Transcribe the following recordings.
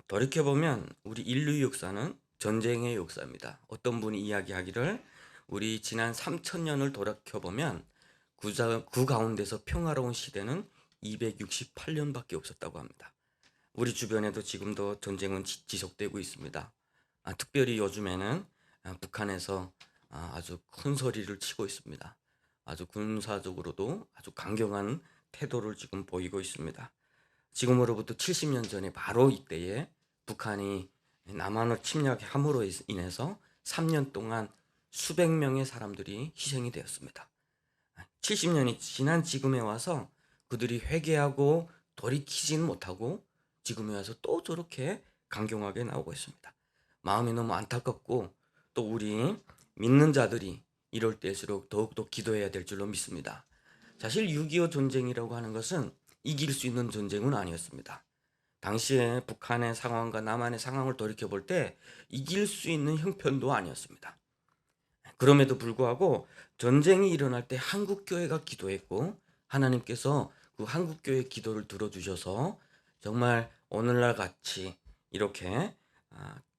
돌이켜보면 우리 인류 역사는 전쟁의 역사입니다. 어떤 분이 이야기하기를 우리 지난 3천년을 돌이켜보면 그 가운데서 평화로운 시대는 268년밖에 없었다고 합니다. 우리 주변에도 지금도 전쟁은 지속되고 있습니다. 특별히 요즘에는 북한에서 아주 큰 소리를 치고 있습니다. 아주 군사적으로도 아주 강경한 태도를 지금 보이고 있습니다. 지금으로부터 70년 전에 바로 이때에 북한이 남한을 침략함으로 인해서 3년 동안 수백 명의 사람들이 희생이 되었습니다. 70년이 지난 지금에 와서 그들이 회개하고 돌이키진 못하고 지금에 와서 또 저렇게 강경하게 나오고 있습니다. 마음이 너무 안타깝고 또 우리 믿는 자들이 이럴 때일수록 더욱더 기도해야 될 줄로 믿습니다. 사실 6.25 전쟁이라고 하는 것은 이길 수 있는 전쟁은 아니었습니다. 당시에 북한의 상황과 남한의 상황을 돌이켜볼 때 이길 수 있는 형편도 아니었습니다. 그럼에도 불구하고 전쟁이 일어날 때 한국교회가 기도했고 하나님께서 그 한국교회 기도를 들어주셔서 정말 오늘날 같이 이렇게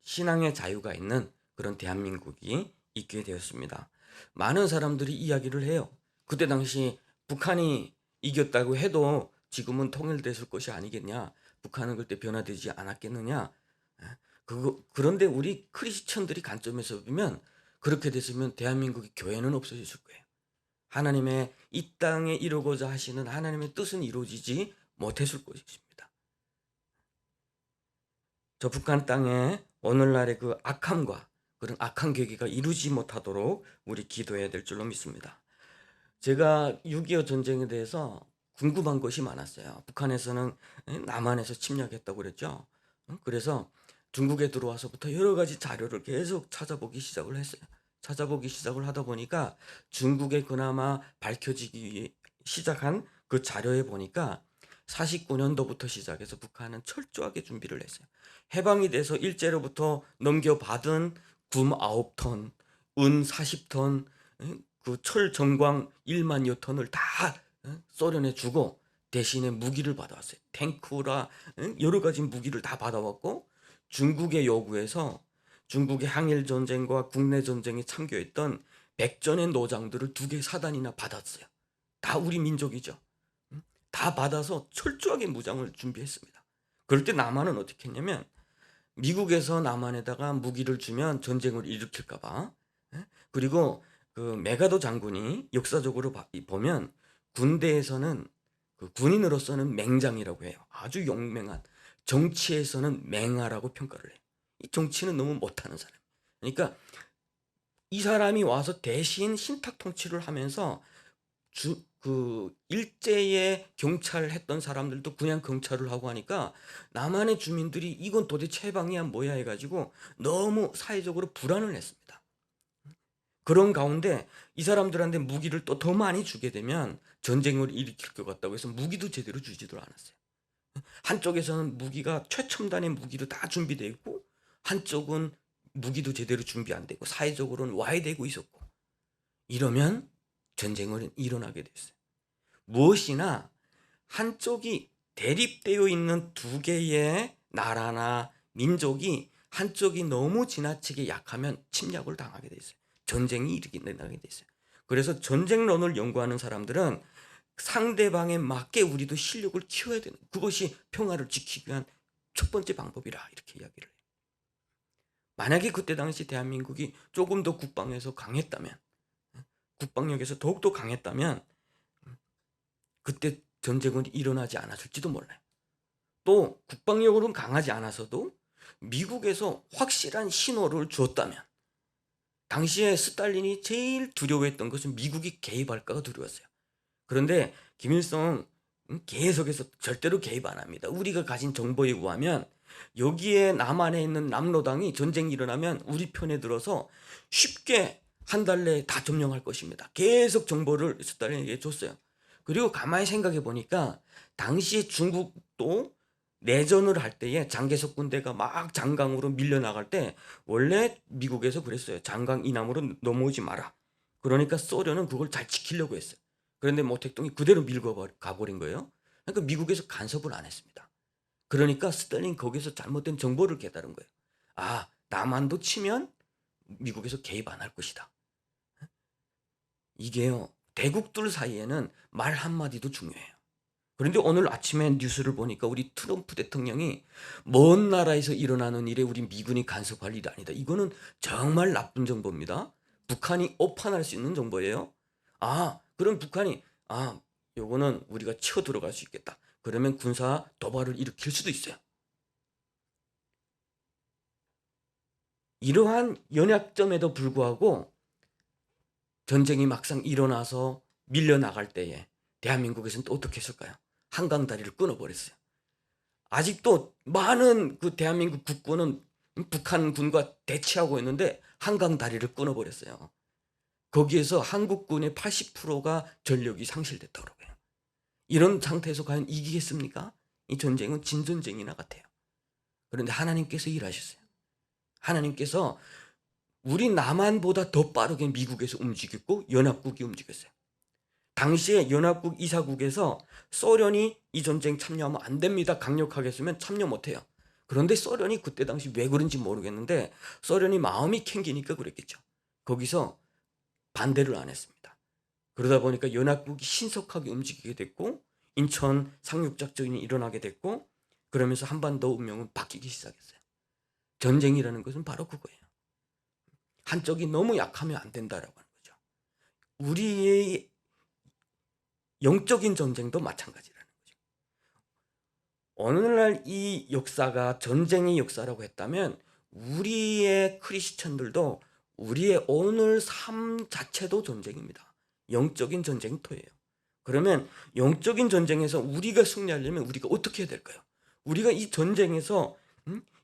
신앙의 자유가 있는 그런 대한민국이 있게 되었습니다. 많은 사람들이 이야기를 해요. 그때 당시 북한이 이겼다고 해도 지금은 통일됐을 것이 아니겠냐. 북한은 그때 변화되지 않았겠느냐. 그런데 우리 크리스천들이 관점에서 보면 그렇게 됐으면 대한민국의 교회는 없어졌을 거예요. 하나님의 이 땅에 이루고자 하시는 하나님의 뜻은 이루어지지 못했을 것입니다. 저 북한 땅에 오늘날의 그 악함과 그런 악한 계기가 이루지 못하도록 우리 기도해야 될 줄로 믿습니다. 제가 6.25 전쟁에 대해서 궁금한 것이 많았어요. 북한에서는 남한에서 침략했다고 그랬죠. 그래서 중국에 들어와서부터 여러 가지 자료를 계속 찾아보기 시작을 했어요. 찾아보기 시작을 하다 보니까 중국에 그나마 밝혀지기 시작한 그 자료에 보니까 49년도부터 시작해서 북한은 철저하게 준비를 했어요. 해방이 돼서 일제로부터 넘겨받은 굼 9톤, 은 40톤, 그 철 정광 1만여 톤을 다 소련에 주고 대신에 무기를 받아왔어요. 탱크라 여러 가지 무기를 다 받아왔고 중국의 요구에서 중국의 항일 전쟁과 국내 전쟁에 참교했던 백전의 노장들을 2개 사단이나 받았어요. 다 우리 민족이죠. 다 받아서 철저하게 무장을 준비했습니다. 그럴 때 남한은 어떻게 했냐면 미국에서 남한에다가 무기를 주면 전쟁을 일으킬까봐, 그리고 그 메가도 장군이 역사적으로 보면 군대에서는 그 군인으로서는 맹장이라고 해요. 아주 용맹한, 정치에서는 맹하라고 평가를 해요. 이 정치는 너무 못하는 사람. 그러니까 이 사람이 와서 대신 신탁 통치를 하면서 그 일제에 경찰 했던 사람들도 그냥 경찰을 하고 하니까 남한의 주민들이 이건 도대체 해방이야 뭐야 해가지고 너무 사회적으로 불안을 했습니다. 그런 가운데 이 사람들한테 무기를 또 더 많이 주게 되면 전쟁을 일으킬 것 같다고 해서 무기도 제대로 주지도 않았어요. 한쪽에서는 무기가 최첨단의 무기로 다 준비되어 있고 한쪽은 무기도 제대로 준비 안 되고 사회적으로는 와해되고 있었고, 이러면 전쟁은 일어나게 됐어요. 무엇이나 한쪽이 대립되어 있는 2개의 나라나 민족이 한쪽이 너무 지나치게 약하면 침략을 당하게 됐어요. 전쟁이 일어나게 됐어요. 그래서 전쟁론을 연구하는 사람들은 상대방에 맞게 우리도 실력을 키워야 되는, 그것이 평화를 지키기 위한 첫 번째 방법이라 이렇게 이야기를 해요. 만약에 그때 당시 대한민국이 조금 더 국방에서 강했다면, 국방력에서 더욱더 강했다면 그때 전쟁은 일어나지 않았을지도 몰라요. 또 국방력으로는 강하지 않아서도 미국에서 확실한 신호를 주었다면, 당시에 스탈린이 제일 두려워했던 것은 미국이 개입할까가 두려웠어요. 그런데 김일성 계속해서 절대로 개입 안 합니다. 우리가 가진 정보에 의하면 여기에 남한에 있는 남로당이 전쟁이 일어나면 우리 편에 들어서 쉽게 한 달 내에 다 점령할 것입니다. 계속 정보를 스탈린에게 줬어요. 그리고 가만히 생각해 보니까 당시 중국도 내전을 할 때에 장개석 군대가 막 장강으로 밀려나갈 때 원래 미국에서 그랬어요. 장강 이남으로 넘어오지 마라. 그러니까 소련은 그걸 잘 지키려고 했어요. 그런데 모택동이 그대로 밀고 가버린 거예요. 그러니까 미국에서 간섭을 안 했습니다. 그러니까 스탈린 거기서 잘못된 정보를 깨달은 거예요. 아, 남한도 치면 미국에서 개입 안 할 것이다. 이게요, 대국들 사이에는 말 한마디도 중요해요. 그런데 오늘 아침에 뉴스를 보니까 우리 트럼프 대통령이 먼 나라에서 일어나는 일에 우리 미군이 간섭할 일이 아니다. 이거는 정말 나쁜 정보입니다. 북한이 오판할 수 있는 정보예요. 아, 그럼 북한이 요거는 우리가 쳐들어갈 수 있겠다. 그러면 군사 도발을 일으킬 수도 있어요. 이러한 연약점에도 불구하고 전쟁이 막상 일어나서 밀려나갈 때에 대한민국에서는 또 어떻게 했을까요? 한강 다리를 끊어버렸어요. 아직도 많은 그 대한민국 국군은 북한군과 대치하고 있는데 한강 다리를 끊어버렸어요. 거기에서 한국군의 80%가 전력이 상실됐다고 그러고요. 이런 상태에서 과연 이기겠습니까? 이 전쟁은 진전쟁이나 같아요. 그런데 하나님께서 일하셨어요. 하나님께서 우리 남한보다 더 빠르게 미국에서 움직였고 연합국이 움직였어요. 당시에 연합국 이사국에서 소련이 이 전쟁 참여하면 안 됩니다. 강력하게 했으면 참여 못해요. 그런데 소련이 그때 당시 왜 그런지 모르겠는데 소련이 마음이 캥기니까 그랬겠죠. 거기서 반대를 안 했습니다. 그러다 보니까 연합국이 신속하게 움직이게 됐고 인천 상륙작전이 일어나게 됐고 그러면서 한반도 운명은 바뀌기 시작했어요. 전쟁이라는 것은 바로 그거예요. 한쪽이 너무 약하면 안 된다라고 하는 거죠. 우리의 영적인 전쟁도 마찬가지라는 거죠. 오늘날 이 역사가 전쟁의 역사라고 했다면 우리의 크리스천들도 우리의 오늘 삶 자체도 전쟁입니다. 영적인 전쟁터예요. 그러면 영적인 전쟁에서 우리가 승리하려면 우리가 어떻게 해야 될까요? 우리가 이 전쟁에서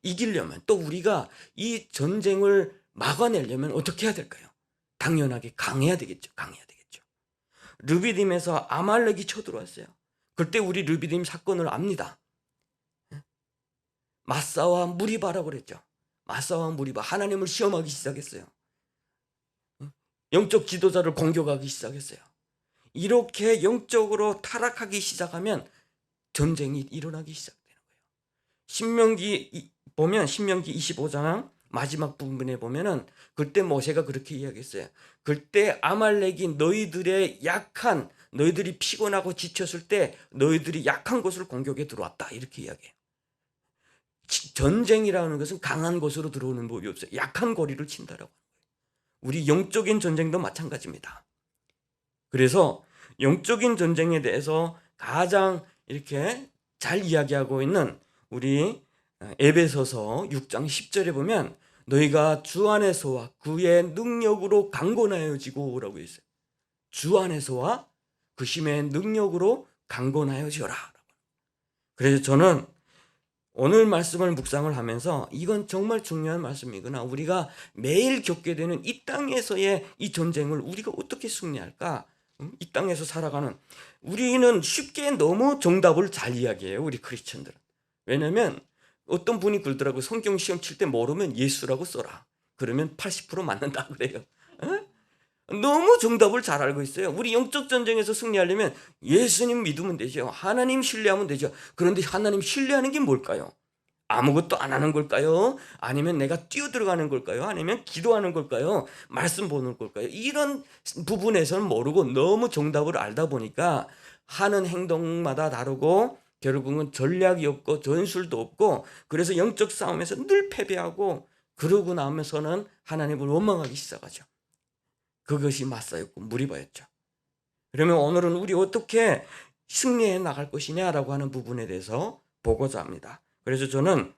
이기려면 또 우리가 이 전쟁을 막아내려면 어떻게 해야 될까요? 당연하게 강해야 되겠죠. 강해야 되겠죠. 르비딤에서 아말렉이 쳐들어왔어요. 그때 우리 르비딤 사건을 압니다. 마사와 무리바라고 그랬죠. 마사와 무리바, 하나님을 시험하기 시작했어요. 영적 지도자를 공격하기 시작했어요. 이렇게 영적으로 타락하기 시작하면 전쟁이 일어나기 시작되는 거예요. 신명기 보면 신명기 25장 마지막 부분에 보면은 그때 모세가 그렇게 이야기했어요. 그때 아말렉이 너희들이 피곤하고 지쳤을 때 너희들이 약한 곳을 공격해 들어왔다. 이렇게 이야기해요. 전쟁이라는 것은 강한 곳으로 들어오는 법이 없어요. 약한 고리를 친다라고. 우리 영적인 전쟁도 마찬가지입니다. 그래서 영적인 전쟁에 대해서 가장 이렇게 잘 이야기하고 있는 우리 에베소서 6장 10절에 보면 너희가 주 안에서와 그의 능력으로 강건하여지고 라고 있어요. 주 안에서와 그 힘의 능력으로 강건하여지어라. 그래서 저는 오늘 말씀을 묵상을 하면서 이건 정말 중요한 말씀이구나. 우리가 매일 겪게 되는 이 땅에서의 이 전쟁을 우리가 어떻게 승리할까? 이 땅에서 살아가는 우리는 쉽게 너무 정답을 잘 이야기해요. 우리 크리스천들은. 왜냐하면 어떤 분이 그러더라고요. 성경 시험 칠 때 모르면 예수라고 써라. 그러면 80% 맞는다 그래요. 너무 정답을 잘 알고 있어요. 우리 영적 전쟁에서 승리하려면 예수님 믿으면 되죠. 하나님 신뢰하면 되죠. 그런데 하나님 신뢰하는 게 뭘까요? 아무것도 안 하는 걸까요? 아니면 내가 뛰어들어가는 걸까요? 아니면 기도하는 걸까요? 말씀 보는 걸까요? 이런 부분에서는 모르고 너무 정답을 알다 보니까 하는 행동마다 다르고 결국은 전략이 없고 전술도 없고 그래서 영적 싸움에서 늘 패배하고 그러고 나면서는 하나님을 원망하기 시작하죠. 그것이 마사였고 무리바였죠. 그러면 오늘은 우리 어떻게 승리해 나갈 것이냐라고 하는 부분에 대해서 보고자 합니다. 그래서 저는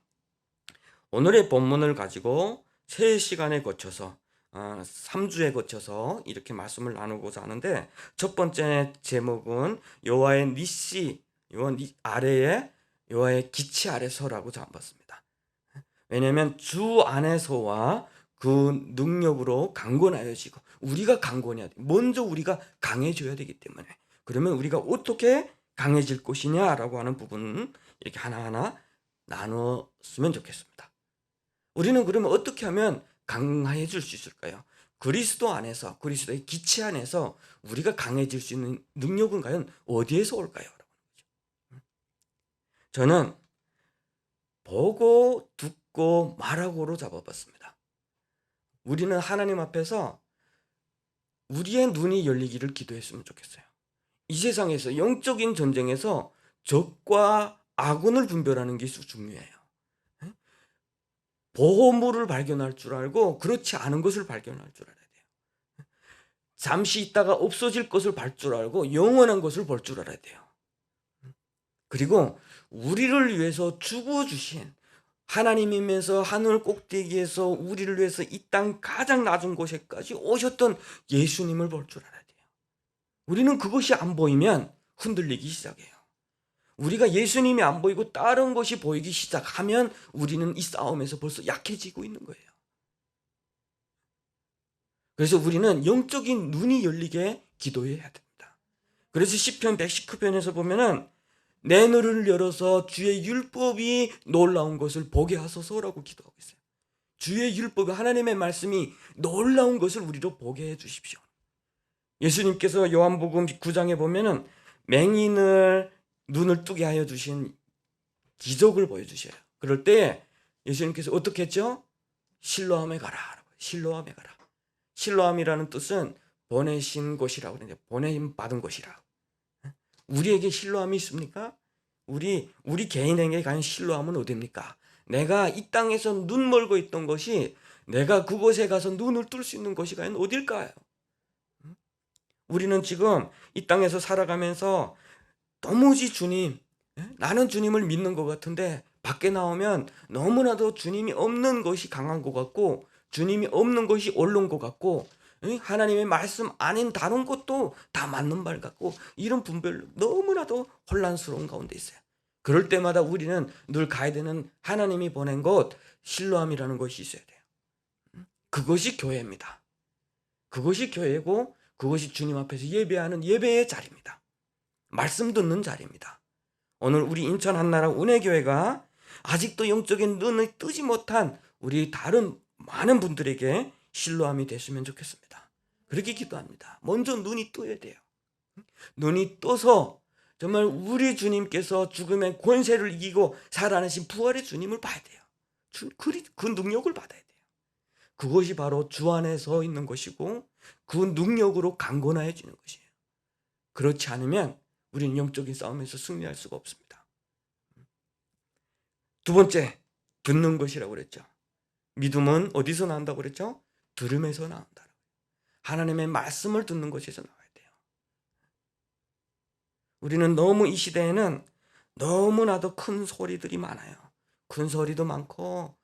오늘의 본문을 가지고 3시간에 거쳐서 3주에 거쳐서 이렇게 말씀을 나누고자 하는데 첫 번째 제목은 여호와의 니시, 아래에 여호와의 기치 아래 서라고 잡았습니다. 왜냐하면 주 안에서와 그 능력으로 강건하여지고 우리가 강건해야 돼. 먼저 우리가 강해져야 되기 때문에 그러면 우리가 어떻게 강해질 것이냐라고 하는 부분은 이렇게 하나하나 나눴으면 좋겠습니다. 우리는 그러면 어떻게 하면 강해질 수 있을까요? 그리스도 안에서 그리스도의 기치 안에서 우리가 강해질 수 있는 능력은 과연 어디에서 올까요? 저는 보고 듣고 말하고로 잡아봤습니다. 우리는 하나님 앞에서 우리의 눈이 열리기를 기도했으면 좋겠어요. 이 세상에서 영적인 전쟁에서 적과 아군을 분별하는 게 중요해요. 보호물을 발견할 줄 알고 그렇지 않은 것을 발견할 줄 알아야 돼요. 잠시 있다가 없어질 것을 볼 줄 알고 영원한 것을 볼 줄 알아야 돼요. 그리고 우리를 위해서 죽어주신 하나님이면서 하늘 꼭대기에서 우리를 위해서 이 땅 가장 낮은 곳에까지 오셨던 예수님을 볼 줄 알아야 돼요. 우리는 그것이 안 보이면 흔들리기 시작해요. 우리가 예수님이 안 보이고 다른 것이 보이기 시작하면 우리는 이 싸움에서 벌써 약해지고 있는 거예요. 그래서 우리는 영적인 눈이 열리게 기도해야 됩니다. 그래서 시편 119편에서 보면은 내 눈을 열어서 주의 율법이 놀라운 것을 보게 하소서라고 기도하고 있어요. 주의 율법, 하나님의 말씀이 놀라운 것을 우리로 보게 해 주십시오. 예수님께서 요한복음 9장에 보면은 맹인을 눈을 뜨게 하여 주신 기적을 보여주셔요. 그럴 때 예수님께서 어떻게 했죠? 실로암에 가라. 실로암에 가라. 실로암이라는 뜻은 보내신 곳이라고 그러는데 보내심 받은 곳이라. 우리에게 실로암이 있습니까? 우리 개인에게 과연 실로암은 어디입니까? 내가 이 땅에서 눈 멀고 있던 것이 내가 그곳에 가서 눈을 뜰 수 있는 것이 과연 어딜까요? 우리는 지금 이 땅에서 살아가면서 도무지 주님, 나는 주님을 믿는 것 같은데 밖에 나오면 너무나도 주님이 없는 것이 강한 것 같고 주님이 없는 것이 옳은 것 같고 하나님의 말씀 아닌 다른 것도 다 맞는 말 같고 이런 분별로 너무나도 혼란스러운 가운데 있어요. 그럴 때마다 우리는 늘 가야 되는 하나님이 보낸 곳 실로암이라는 것이 있어야 돼요. 그것이 교회입니다. 그것이 교회고 그것이 주님 앞에서 예배하는 예배의 자리입니다. 말씀 듣는 자리입니다. 오늘 우리 인천 한나라 은혜교회가 아직도 영적인 눈을 뜨지 못한 우리 다른 많은 분들에게 실로암이 됐으면 좋겠습니다. 그렇게 기도합니다. 먼저 눈이 떠야 돼요. 눈이 떠서 정말 우리 주님께서 죽음의 권세를 이기고 살아나신 부활의 주님을 봐야 돼요. 그 능력을 받아야 돼요. 그것이 바로 주 안에 서 있는 것이고 그 능력으로 강건해지는 것이에요. 그렇지 않으면 우리는 영적인 싸움에서 승리할 수가 없습니다. 두 번째, 듣는 것이라고 그랬죠. 믿음은 어디서 나온다고 그랬죠? 들음에서 나온다. 하나님의 말씀을 듣는 것에서 나와야 돼요. 우리는 너무 이 시대에는 너무나도 큰 소리들이 많아요. 큰 소리도 많고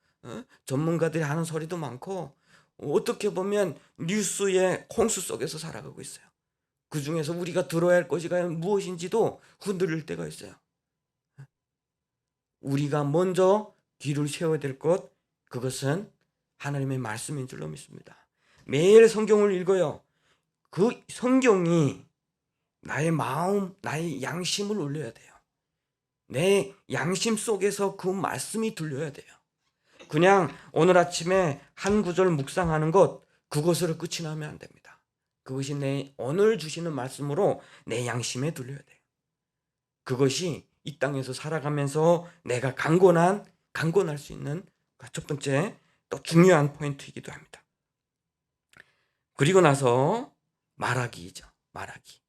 전문가들이 하는 소리도 많고 어떻게 보면 뉴스의 홍수 속에서 살아가고 있어요. 그 중에서 우리가 들어야 할 것이 과연 무엇인지도 흔들릴 때가 있어요. 우리가 먼저 귀를 세워야 될 것, 그것은 하나님의 말씀인 줄로 믿습니다. 매일 성경을 읽어요. 그 성경이 나의 마음, 나의 양심을 울려야 돼요. 내 양심 속에서 그 말씀이 들려야 돼요. 그냥 오늘 아침에 한 구절 묵상하는 것, 그것으로 끝이 나면 안 됩니다. 그것이 내 오늘 주시는 말씀으로 내 양심에 들려야 돼요. 그것이 이 땅에서 살아가면서 내가 강건할 수 있는 첫 번째 또 중요한 포인트이기도 합니다. 그리고 나서 말하기죠. 말하기.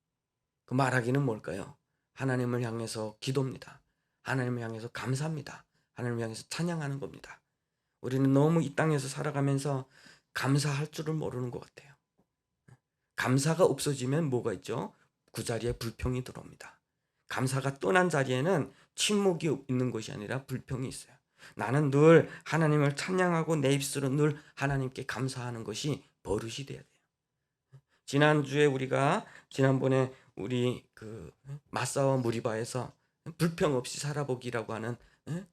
그 말하기는 뭘까요? 하나님을 향해서 기도입니다. 하나님을 향해서 감사합니다. 하나님을 향해서 찬양하는 겁니다. 우리는 너무 이 땅에서 살아가면서 감사할 줄을 모르는 것 같아요. 감사가 없어지면 뭐가 있죠? 그 자리에 불평이 들어옵니다. 감사가 떠난 자리에는 침묵이 있는 것이 아니라 불평이 있어요. 나는 늘 하나님을 찬양하고 내 입술로 늘 하나님께 감사하는 것이 버릇이 돼야 돼요. 지난번에 우리 그 마사와 무리바에서 불평 없이 살아보기라고 하는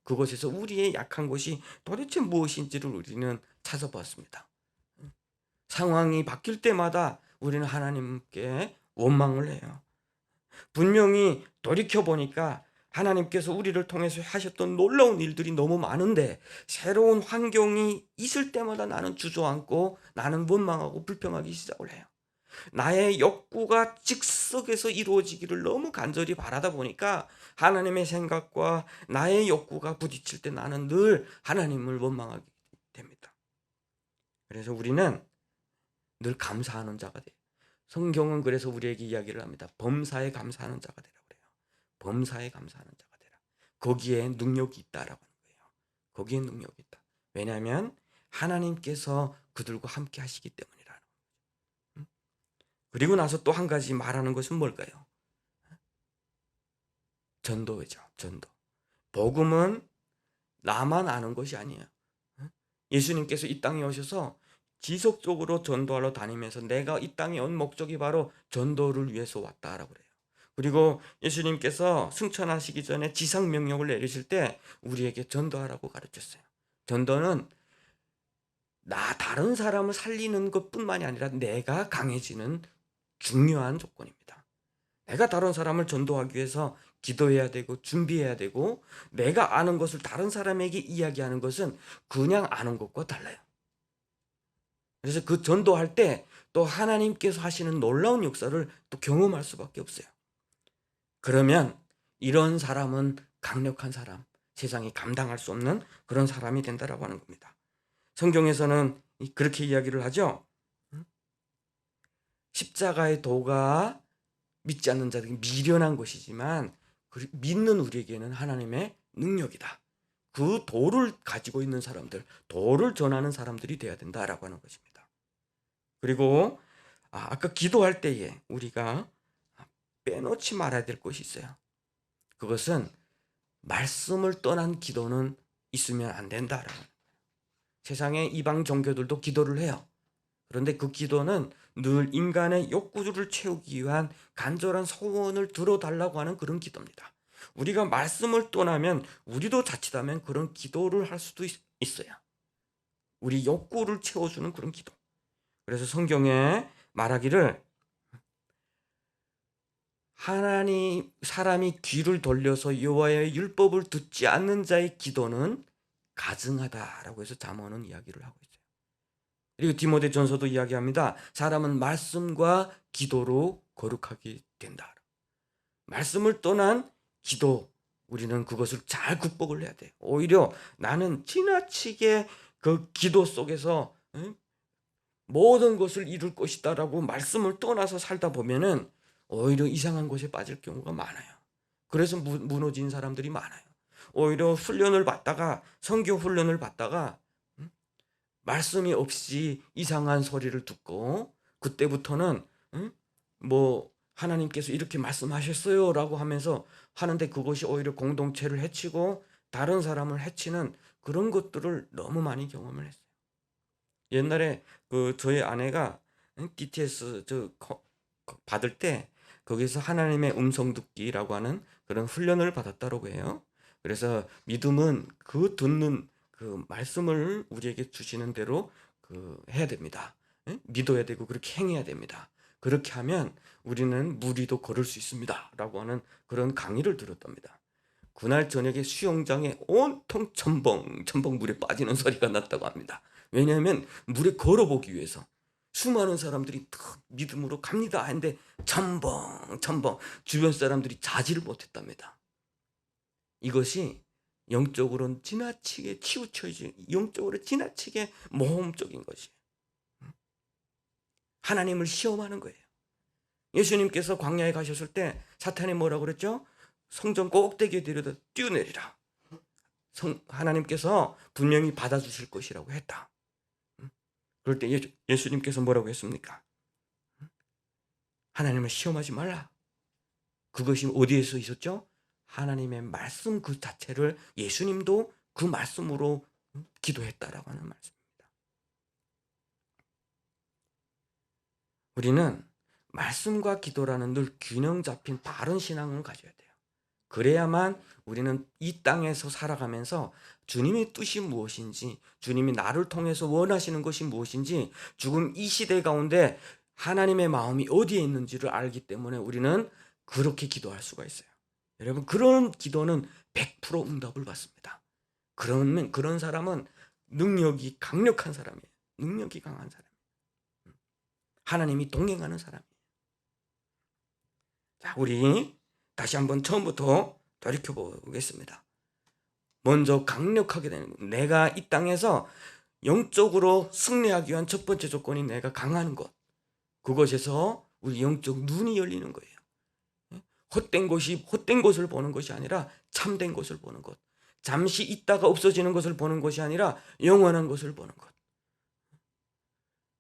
그곳에서 우리의 약한 것이 도대체 무엇인지를 우리는 찾아보았습니다. 상황이 바뀔 때마다 우리는 하나님께 원망을 해요. 분명히 돌이켜보니까 하나님께서 우리를 통해서 하셨던 놀라운 일들이 너무 많은데 새로운 환경이 있을 때마다 나는 주저앉고 나는 원망하고 불평하기 시작을 해요. 나의 욕구가 즉석에서 이루어지기를 너무 간절히 바라다 보니까 하나님의 생각과 나의 욕구가 부딪힐 때 나는 늘 하나님을 원망하게 됩니다. 그래서 우리는 늘 감사하는 자가 돼요. 성경은 그래서 우리에게 이야기를 합니다. 범사에 감사하는 자가 되라 그래요. 범사에 감사하는 자가 되라. 거기에 능력이 있다라고 하는 거예요. 거기에 능력이 있다. 왜냐하면 하나님께서 그들과 함께 하시기 때문이라는 거예요. 그리고 나서 또 한 가지 말하는 것은 뭘까요? 전도죠. 전도. 복음은 나만 아는 것이 아니에요. 예수님께서 이 땅에 오셔서 지속적으로 전도하러 다니면서 내가 이 땅에 온 목적이 바로 전도를 위해서 왔다라고 그래요. 그리고 예수님께서 승천하시기 전에 지상 명령을 내리실 때 우리에게 전도하라고 가르쳤어요. 전도는 다른 사람을 살리는 것뿐만이 아니라 내가 강해지는 중요한 조건입니다. 내가 다른 사람을 전도하기 위해서 기도해야 되고 준비해야 되고, 내가 아는 것을 다른 사람에게 이야기하는 것은 그냥 아는 것과 달라요. 그래서 그 전도할 때 또 하나님께서 하시는 놀라운 역사를 또 경험할 수밖에 없어요. 그러면 이런 사람은 강력한 사람, 세상이 감당할 수 없는 그런 사람이 된다라고 하는 겁니다. 성경에서는 그렇게 이야기를 하죠. 십자가의 도가 믿지 않는 자들에게 미련한 것이지만 믿는 우리에게는 하나님의 능력이다. 그 도를 가지고 있는 사람들, 도를 전하는 사람들이 돼야 된다라고 하는 것입니다. 그리고 아까 기도할 때에 우리가 빼놓지 말아야 될 것이 있어요. 그것은 말씀을 떠난 기도는 있으면 안 된다라고. 세상의 이방 종교들도 기도를 해요. 그런데 그 기도는 늘 인간의 욕구를 채우기 위한 간절한 소원을 들어달라고 하는 그런 기도입니다. 우리가 말씀을 떠나면 우리도 자칫하면 그런 기도를 할 수도 있어요. 우리 욕구를 채워주는 그런 기도. 그래서 성경에 말하기를 사람이 귀를 돌려서 여호와의 율법을 듣지 않는 자의 기도는 가증하다라고 해서 잠언은 이야기를 하고 있어요. 그리고 디모데전서도 이야기합니다. 사람은 말씀과 기도로 거룩하게 된다. 말씀을 떠난 기도, 우리는 그것을 잘 극복을 해야 돼요. 오히려 나는 지나치게 그 기도 속에서 모든 것을 이룰 것이다라고 말씀을 떠나서 살다 보면은 오히려 이상한 곳에 빠질 경우가 많아요. 그래서 무너진 사람들이 많아요. 오히려 훈련을 받다가, 선교 훈련을 받다가 말씀이 없이 이상한 소리를 듣고, 그때부터는 뭐 하나님께서 이렇게 말씀하셨어요 라고 하면서 하는데 그것이 오히려 공동체를 해치고 다른 사람을 해치는 그런 것들을 너무 많이 경험을 했어요. 옛날에 저희 아내가 DTS 받을 때 거기서 하나님의 음성 듣기라고 하는 그런 훈련을 받았다고 해요. 그래서 믿음은 그 듣는 그 말씀을 우리에게 주시는 대로 해야 됩니다. 믿어야 되고 그렇게 행해야 됩니다. 그렇게 하면 우리는 무리도 걸을 수 있습니다 라고 하는 그런 강의를 들었답니다. 그날 저녁에 수영장에 온통 첨벙 물에 빠지는 소리가 났다고 합니다. 왜냐하면 물에 걸어보기 위해서 수많은 사람들이 믿음으로 갑니다 했는데 첨벙 주변 사람들이 자지를 못했답니다. 이것이 영적으로는 지나치게 치우쳐진, 영적으로 지나치게 모험적인 것이에요. 하나님을 시험하는 거예요. 예수님께서 광야에 가셨을 때 사탄이 뭐라고 그랬죠? 성전 꼭대기에 데려다 뛰어내리라. 하나님께서 분명히 받아주실 것이라고 했다. 그럴 때 예수님께서 뭐라고 했습니까? 하나님을 시험하지 말라. 그것이 어디에서 있었죠? 하나님의 말씀 그 자체를 예수님도 그 말씀으로 기도했다라고 하는 말씀입니다. 우리는 말씀과 기도라는 늘 균형 잡힌 바른 신앙을 가져야 돼요. 그래야만 우리는 이 땅에서 살아가면서 주님의 뜻이 무엇인지, 주님이 나를 통해서 원하시는 것이 무엇인지, 지금 이 시대 가운데 하나님의 마음이 어디에 있는지를 알기 때문에 우리는 그렇게 기도할 수가 있어요. 여러분, 그런 기도는 100% 응답을 받습니다. 그러면 그런 사람은 능력이 강력한 사람이에요. 능력이 강한 사람. 하나님이 동행하는 사람이에요. 자, 우리 다시 한번 처음부터 돌이켜 보겠습니다. 먼저 강력하게 되는 것. 내가 이 땅에서 영적으로 승리하기 위한 첫 번째 조건이 내가 강한 것. 그것에서 우리 영적 눈이 열리는 거예요. 헛된 것을 보는 것이 아니라 참된 것을 보는 것. 잠시 있다가 없어지는 것을 보는 것이 아니라 영원한 것을 보는 것.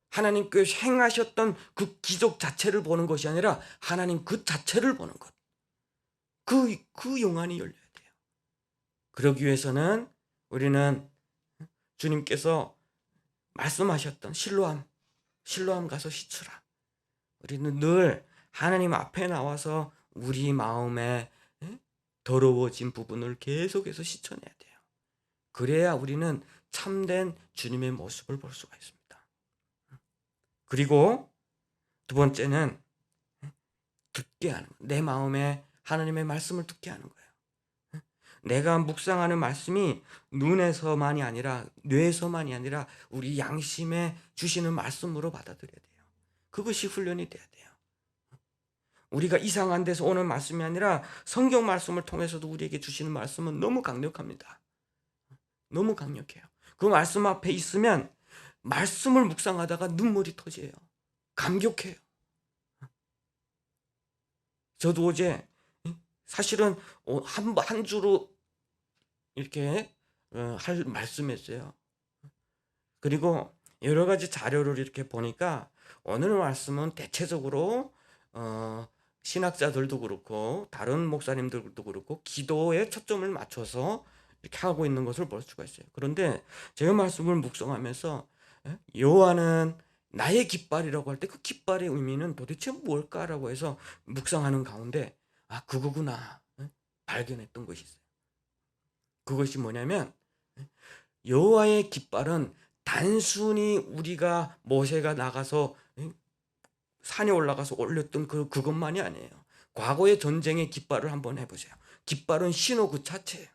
하나님께서 행하셨던 그 기적 자체를 보는 것이 아니라 하나님 그 자체를 보는 것. 그 영안이 열려야 돼요. 그러기 위해서는 우리는 주님께서 말씀하셨던 실로암 가서 씻으라. 우리는 늘 하나님 앞에 나와서 우리 마음에 더러워진 부분을 계속해서 씻어내야 돼요. 그래야 우리는 참된 주님의 모습을 볼 수가 있습니다. 그리고 두 번째는 듣게 하는 거예요. 내 마음에 하나님의 말씀을 듣게 하는 거예요. 내가 묵상하는 말씀이 눈에서만이 아니라 뇌에서만이 아니라 우리 양심에 주시는 말씀으로 받아들여야 돼요. 그것이 훈련이 돼야 돼요. 우리가 이상한 데서 오는 말씀이 아니라 성경 말씀을 통해서도 우리에게 주시는 말씀은 너무 강력합니다. 너무 강력해요. 그 말씀 앞에 있으면 말씀을 묵상하다가 눈물이 터져요. 감격해요. 저도 어제 사실은 한 주로 이렇게 할 말씀이었어요. 그리고 여러 가지 자료를 이렇게 보니까 오늘 말씀은 대체적으로 신학자들도 그렇고 다른 목사님들도 그렇고 기도에 초점을 맞춰서 이렇게 하고 있는 것을 볼 수가 있어요. 그런데 제 말씀을 묵상하면서 여호와는 나의 깃발이라고 할 때 그 깃발의 의미는 도대체 뭘까라고 해서 묵상하는 가운데 그거구나 발견했던 것이 있어요. 그것이 뭐냐면 여호와의 깃발은 단순히 우리가 모세가 나가서 산에 올라가서 올렸던 그것만이 아니에요. 과거의 전쟁의 깃발을 한번 해보세요. 깃발은 신호 그 자체예요.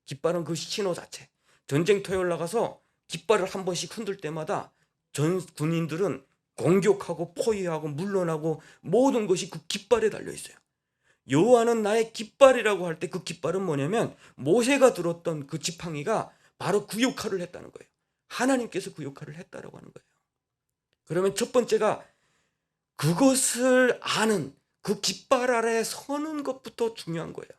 깃발은 그 신호 자체. 전쟁터에 올라가서 깃발을 한 번씩 흔들 때마다 전 군인들은 공격하고 포위하고 물러나고 모든 것이 그 깃발에 달려 있어요. 여호와는 나의 깃발이라고 할 때 그 깃발은 뭐냐면 모세가 들었던 그 지팡이가 바로 그 역할을 했다는 거예요. 하나님께서 그 역할을 했다라고 하는 거예요. 그러면 첫 번째가 그것을 아는 그 깃발 아래 서는 것부터 중요한 거예요.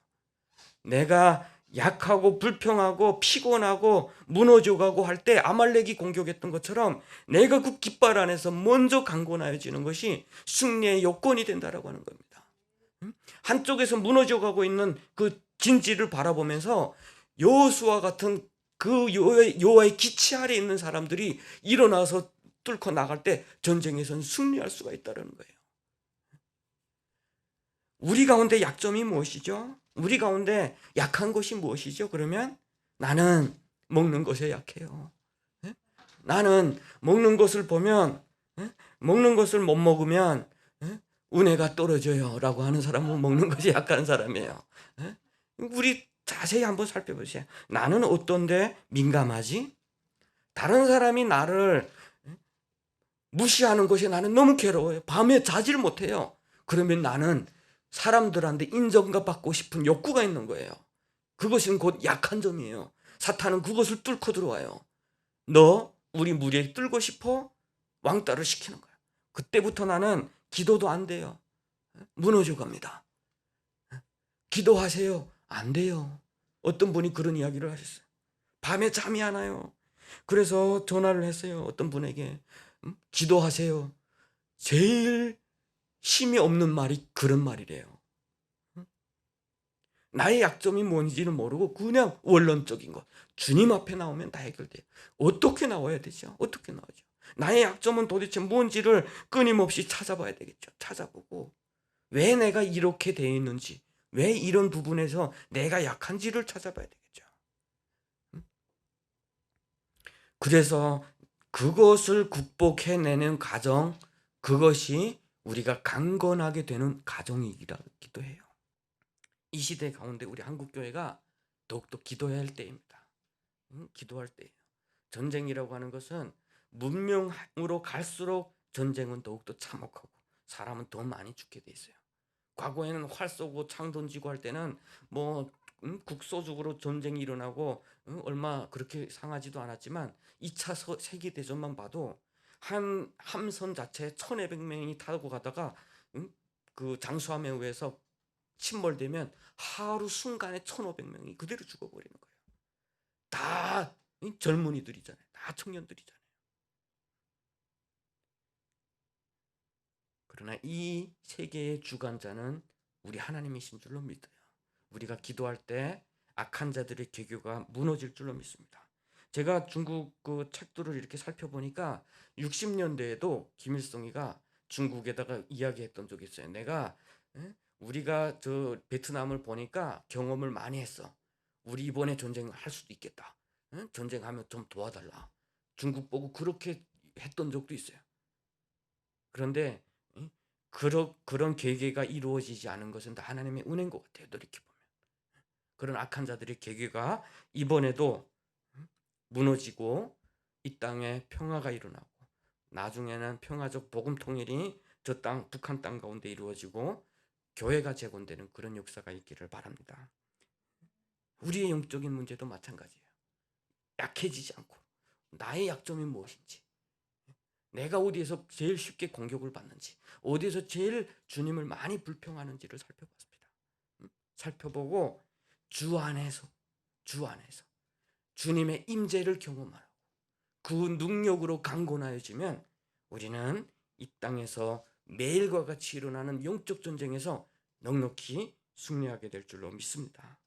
내가 약하고 불평하고 피곤하고 무너져가고 할 때 아말렉이 공격했던 것처럼 내가 그 깃발 안에서 먼저 강건하여지는 것이 승리의 요건이 된다라고 하는 겁니다. 한쪽에서 무너져가고 있는 그 진지를 바라보면서 여호수아 같은 그 여호와의 기치 아래 있는 사람들이 일어나서 뚫고 나갈 때 전쟁에서는 승리할 수가 있다는 거예요. 우리 가운데 약점이 무엇이죠? 우리 가운데 약한 것이 무엇이죠? 그러면 나는 먹는 것에 약해요. 나는 먹는 것을 보면 먹는 것을 못 먹으면 은혜가 떨어져요 라고 하는 사람은 먹는 것이 약한 사람이에요. 우리 자세히 한번 살펴보세요. 나는 어떤데 민감하지? 다른 사람이 나를 무시하는 것이 나는 너무 괴로워요. 밤에 자질 못해요. 그러면 나는 사람들한테 인정과 받고 싶은 욕구가 있는 거예요. 그것은 곧 약한 점이에요. 사탄은 그것을 뚫고 들어와요. 너 우리 무리에 뚫고 싶어? 왕따를 시키는 거야. 그때부터 나는 기도도 안 돼요. 무너져 갑니다. 기도하세요. 안 돼요. 어떤 분이 그런 이야기를 하셨어요. 밤에 잠이 안 와요. 그래서 전화를 했어요. 어떤 분에게. 기도하세요. 제일 힘이 없는 말이 그런 말이래요. 나의 약점이 뭔지는 모르고 그냥 원론적인 것. 주님 앞에 나오면 다 해결돼요. 어떻게 나와야 되죠? 어떻게 나오죠? 나의 약점은 도대체 뭔지를 끊임없이 찾아봐야 되겠죠. 찾아보고 왜 내가 이렇게 되어 있는지, 왜 이런 부분에서 내가 약한지를 찾아봐야 되겠죠. 그래서 그것을 극복해내는 과정, 그것이 우리가 강건하게 되는 과정이기도 해요. 이 시대 가운데 우리 한국교회가 더욱더 기도해야 할 때입니다. 기도할 때예요. 전쟁이라고 하는 것은 문명으로 갈수록 전쟁은 더욱더 참혹하고 사람은 더 많이 죽게 돼 있어요. 과거에는 활 쏘고 창 던지고 할 때는 뭐 국소적으로 전쟁이 일어나고 얼마 그렇게 상하지도 않았지만 2차 세계대전만 봐도 한 함선 자체에 1,200명이 타고 가다가 그 장수함에 의해서 침몰되면 하루 순간에 1,500명이 그대로 죽어버리는 거예요. 다 젊은이들이잖아요. 다 청년들이잖아요. 그러나 이 세계의 주관자는 우리 하나님이신 줄로 믿어요. 우리가 기도할 때 악한 자들의 계교가 무너질 줄로 믿습니다. 제가 중국 그 책들을 이렇게 살펴보니까 60년대에도 김일성이가 중국에다가 이야기했던 적이 있어요. 우리가 저 베트남을 보니까 경험을 많이 했어. 우리 이번에 전쟁을 할 수도 있겠다. 전쟁하면 좀 도와달라. 중국 보고 그렇게 했던 적도 있어요. 그런데 그런 계획가 이루어지지 않은 것은 다 하나님의 은혜인 것 같아요. 돌이켜보면. 그런 악한 자들의 계획가 이번에도 무너지고 이 땅에 평화가 일어나고 나중에는 평화적 복음 통일이 저 땅, 북한 땅 가운데 이루어지고 교회가 재건되는 그런 역사가 있기를 바랍니다. 우리의 영적인 문제도 마찬가지예요. 약해지지 않고 나의 약점이 무엇인지, 내가 어디에서 제일 쉽게 공격을 받는지, 어디에서 제일 주님을 많이 불평하는지를 살펴봤습니다. 살펴보고 주 안에서 주님의 임재를 경험하라고 그 능력으로 강건하여지면 우리는 이 땅에서 매일과 같이 일어나는 영적 전쟁에서 넉넉히 승리하게 될 줄로 믿습니다.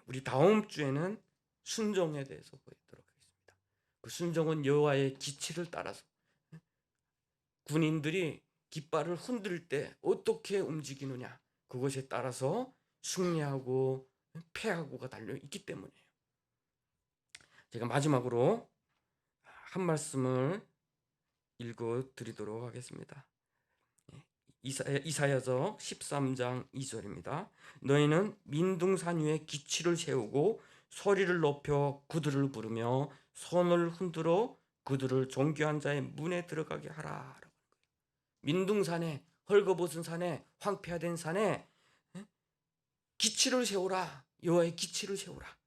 우리 다음 주에는 순종에 대해서 보도록 하겠습니다. 그 순종은 여호와의 기치를 따라서 군인들이 깃발을 흔들 때 어떻게 움직이느냐, 그것에 따라서 승리하고 패하고가 달려 있기 때문이에요. 제가 마지막으로 한 말씀을 읽어 드리도록 하겠습니다. 이사야서 13장 2절입니다. 너희는 민둥산 위에 기치를 세우고 소리를 높여 그들을 부르며 손을 흔들어 그들을 존귀한 자의 문에 들어가게 하라. 민둥산에, 헐거벗은 산에, 황폐화된 산에 기치를 세우라. 여호와의 기치를 세우라.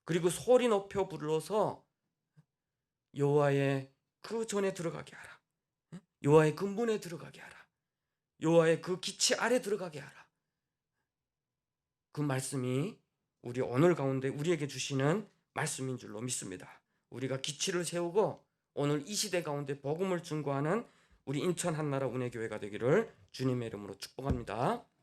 그리고 소리 높여 불러서 여호와의 그 전에 들어가게 하라. 여호와의 그 문에 들어가게 하라. 여호와의 그 기치 아래 들어가게 하라. 그 말씀이 우리 오늘 가운데 우리에게 주시는 말씀인 줄로 믿습니다. 우리가 기치를 세우고 오늘 이 시대 가운데 복음을 증거하는 우리 인천 한나라 운해교회가 되기를 주님의 이름으로 축복합니다.